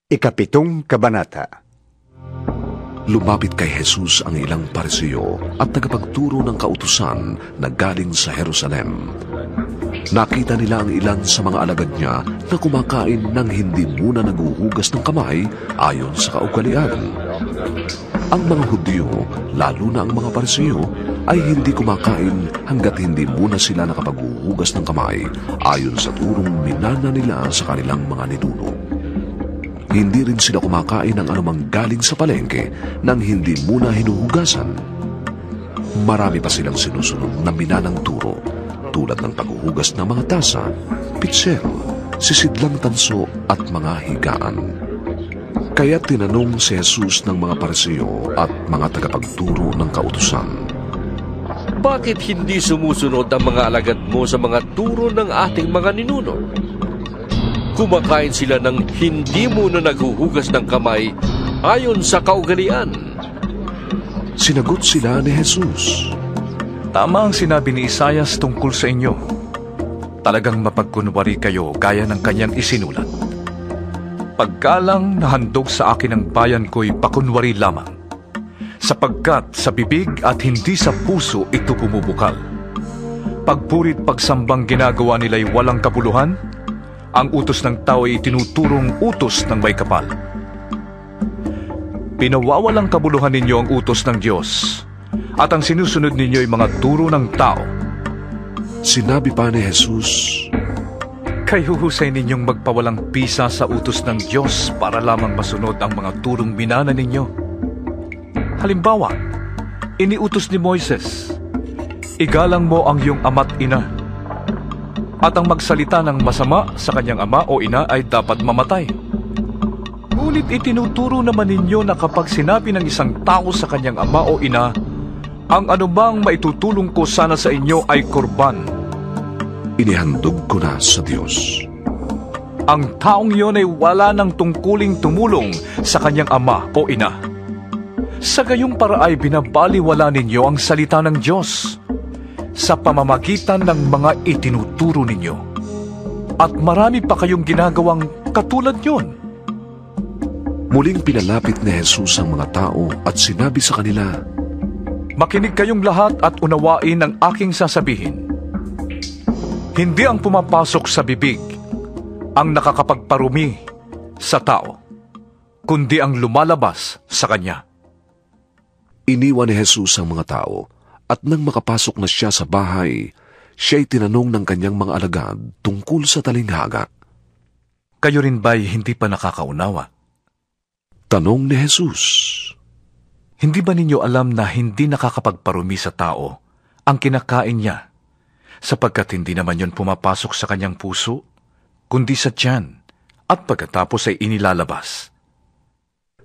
Ikapitong Kabanata. Lumapit kay Jesus ang ilang Parisiyo at tagapagturo ng kautusan na galing sa Jerusalem. Nakita nila ang ilan sa mga alagad niya na kumakain nang hindi muna naguhugas ng kamay ayon sa kaugalian. Ang mga Hudyo, lalo na ang mga Parisiyo, ay hindi kumakain hanggat hindi muna sila nakapaghuhugas ng kamay ayon sa turong minana nila sa kanilang mga ninuno. Hindi rin sila kumakain ng anumang galing sa palengke nang hindi muna hinuhugasan. Marami pa silang sinusunod na minanang turo, tulad ng paghuhugas ng mga tasa, pitsero, sisidlang tanso at mga higaan. Kaya tinanong si Jesus ng mga Parisiyo at mga tagapagturo ng kautusan, "Bakit hindi sumusunod ang mga alagad mo sa mga turo ng ating mga ninuno? Kumakain sila ng hindi muna naghuhugas ng kamay ayon sa kaugalian." Sinagot sila ni Jesus, "Tama ang sinabi ni Isaias tungkol sa inyo. Talagang mapagkunwari kayo gaya ng kanyang isinulat. Pagkalang nahandog sa akin ang bayan ko'y pakunwari lamang, sapagkat sa bibig at hindi sa puso ito bumubukal. Pagpurit pagsambang ginagawa nila'y walang kabuluhan, ang utos ng tao ay tinuturong utos ng may kapal. Pinawawalang kabuluhan ninyo ang utos ng Diyos, at ang sinusunod ninyo ay mga turo ng tao." Sinabi pa ni Jesus, "Kayuhusay ninyong magpawalang pisa sa utos ng Diyos para lamang masunod ang mga turong minana ninyo. Halimbawa, iniutos ni Moises, igalang mo ang iyong ama't ina, at ang magsalita ng masama sa kanyang ama o ina ay dapat mamatay. Ngunit itinuturo naman ninyo na kapag sinabi ng isang tao sa kanyang ama o ina, ang anumang maitutulong ko sana sa inyo ay kurban, inihandog ko na sa Diyos. Ang taong iyon ay wala ng tungkuling tumulong sa kanyang ama o ina. Sa gayong paraay binabaliwala ninyo ang salita ng Diyos sa pamamagitan ng mga itinuturo ninyo. At marami pa kayong ginagawang katulad yon." Muling pinalapit ni Jesus ang mga tao at sinabi sa kanila, "Makinig kayong lahat at unawain ang aking sasabihin. Hindi ang pumapasok sa bibig ang nakakapagparumi sa tao, kundi ang lumalabas sa kanya." Iniwan ni Jesus ang mga tao, at nang makapasok na siya sa bahay, siya'y tinanong ng kanyang mga alagad tungkol sa talinghaga. "Kayo rin ba'y hindi pa nakakaunawa?" Tanong ni Jesus. "Hindi ba ninyo alam na hindi nakakapagparumi sa tao ang kinakain niya, sapagkat hindi naman yon pumapasok sa kanyang puso, kundi sa tiyan, at pagkatapos ay inilalabas?"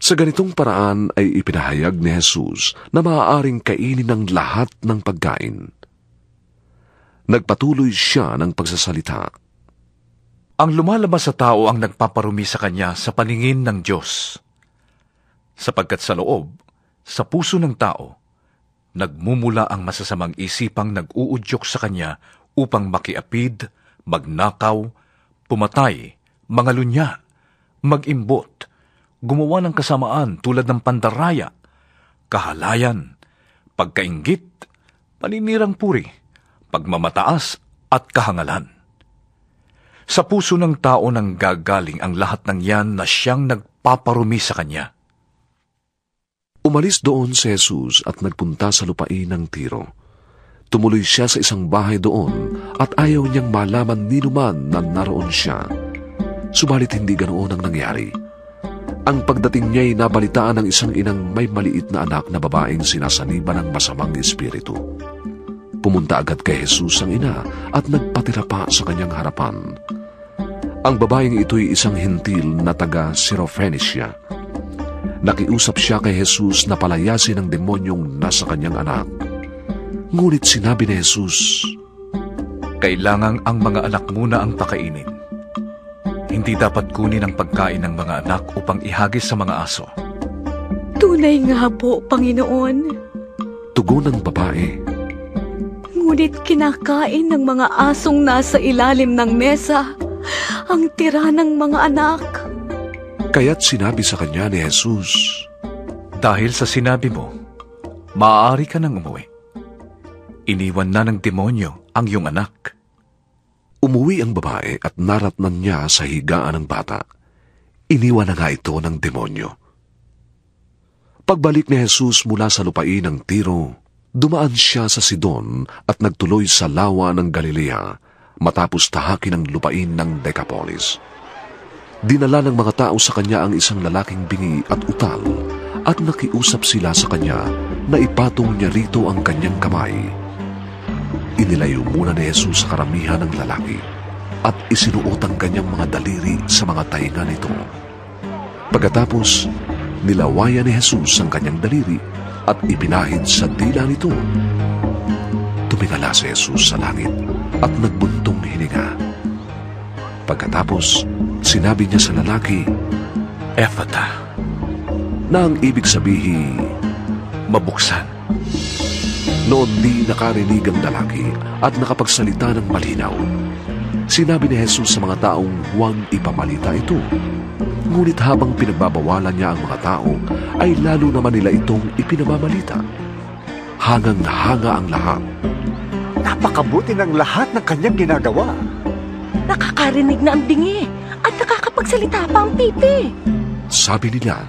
Sa ganitong paraan ay ipinahayag ni Jesus na maaaring kainin ng lahat ng pagkain. Nagpatuloy siya ng pagsasalita. "Ang lumalabas sa tao ang nagpaparumi sa kanya sa paningin ng Diyos, sapagkat sa loob, sa puso ng tao, nagmumula ang masasamang isipang nag-uudyok sa kanya upang makiapid, magnakaw, pumatay, mangalunya, mag-imbot, gumawa ng kasamaan tulad ng pandaraya, kahalayan, pagkainggit, paninirang puri, pagmamataas at kahangalan. Sa puso ng tao nang gagaling ang lahat ng yan na siyang nagpaparumi sa kanya." Umalis doon si Jesus at nagpunta sa lupain ng Tiro. Tumuloy siya sa isang bahay doon at ayaw niyang malaman ninuman na naroon siya. Subalit hindi ganoon ang nangyari. Ang pagdating niya'y nabalitaan ng isang inang may maliit na anak na babaeng sinasaniban ng masamang espiritu. Pumunta agad kay Jesus ang ina at nagpatira pa sa kanyang harapan. Ang babaeng ito'y isang hintil na taga Syrophoenicia. Nakiusap siya kay Jesus na palayasin ang demonyong nasa kanyang anak. Ngunit sinabi ni Jesus, "Kailangang ang mga anak muna ang pakainin. Hindi dapat kunin ang pagkain ng mga anak upang ihagis sa mga aso." "Tunay nga po, Panginoon," tugon ng babae. "Ngunit kinakain ng mga asong nasa ilalim ng mesa ang tira ng mga anak." Kaya't sinabi sa kanya ni Jesus, Dahil sa sinabi mo, maaari ka nang umuwi. Iniwan na ng demonyo ang iyong anak. umuwi ang babae at naratnan niya sa higaan ng bata. Iniwan na nga ito ng demonyo. Pagbalik ni Jesus mula sa lupain ng Tiro, dumaan siya sa Sidon at nagtuloy sa lawa ng Galilea matapos tahakin ang lupain ng Decapolis. Dinala ng mga tao sa kanya ang isang lalaking bingi at utal at nakiusap sila sa kanya na ipatong niya rito ang kanyang kamay. Inilayo muna ni Jesus sa karamihan ng lalaki at isinuot ang kanyang mga daliri sa mga tainga nito. Pagkatapos, nilawayan ni Jesus ang kanyang daliri at ipinahid sa dila nito. Tumingala si Jesus sa langit at nagbuntong hininga. Pagkatapos, sinabi niya sa lalaki, Ephata, na ang ibig sabihin, mabuksan. noon di nakarinig ang lalaki at nakapagsalita ng malinaw. Sinabi ni Jesus sa mga taong huwag ipamalita ito. Ngunit habang pinagbabawalan niya ang mga tao, ay lalo naman nila itong ipinamamalita. Hangang-hanga ang lahat. Napakabuti ng lahat ng kanyang ginagawa. Nakakarinig na ang bingi at nakakapagsalita pa ang pipi. Sabi nila,